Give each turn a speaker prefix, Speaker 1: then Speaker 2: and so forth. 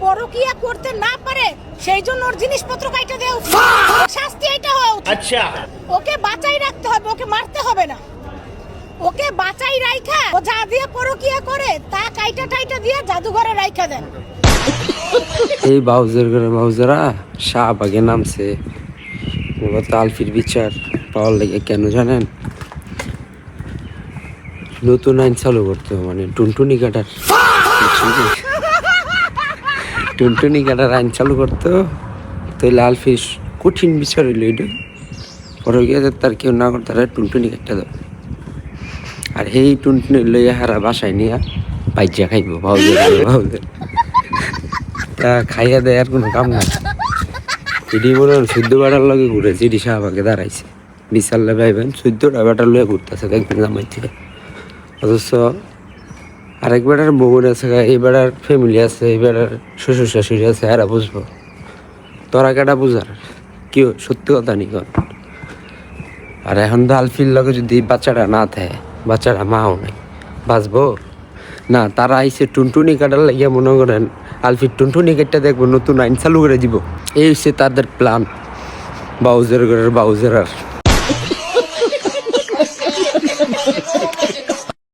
Speaker 1: পরকিয়া করতে না পারে সেই জন্য ওর জিনিসপত্র কাইটা দেও, শাস্তি এটা হয়। আচ্ছা, ওকে বাঁচাই রাখতে হবে, ওকে মারতে হবে না। ওকে বাঁচাই রাইখা ও যা দিয়ে পরকিয়া করে তা কাইটা টাইটা দিয়ে জাদুঘরে রাইখা দেন।
Speaker 2: এই বাউজের ঘরে বাউজারা শাহবাগে নামছে মূলত আলফির বিচার পাওয়ার লেগে। কেন জানেন? নতুন আইন চালু করতে হবে, মানে টুনটুনি কাটার আইন চালু করতো। তাইলে আলফির কঠিন বিচার হইল এটা। পরে গিয়ে তার কেউ না করতে তারা টুনটুনি কাটতে দাও। আর এই টুনটুনি লইয়া হারা বাসায় নিয়ে পাইজা খাইব বাউজের তা খাইয়া দেয় আর কোনো কাম নাই। এটি মনে হয় 14 বেটার লগে ঘুরেছে, এটি শাহবাগে দাঁড়াইছে বিশাল্লা ভাইবেন 14টা বেটার লয়ে ঘুরতেছে দেখবেন জামাই থেকে। অথচ আরেক বেটার বউর আছে, এই বেটার ফ্যামিলি আছে, এই বেটার শ্বশুর শাশুড়ি আছে, এরা বুঝবো। তোরা কেটা বুঝার কি সত্যি কথা নি কর। আর এখন তো আলফির লগে যদি বাচ্চাটা না থাকে, বাচ্চাটা মাও নাই, বাঁচবো না। তারা আইসে টুনটুনি কাটার লাগিয়া মনে করেন আলফির টুনটুনি কাটটা দেখবো, নতুন আইন চালু করে দিব। এই হচ্ছে তাদের প্ল্যান, বাউজের ঘরের বাউজের। আর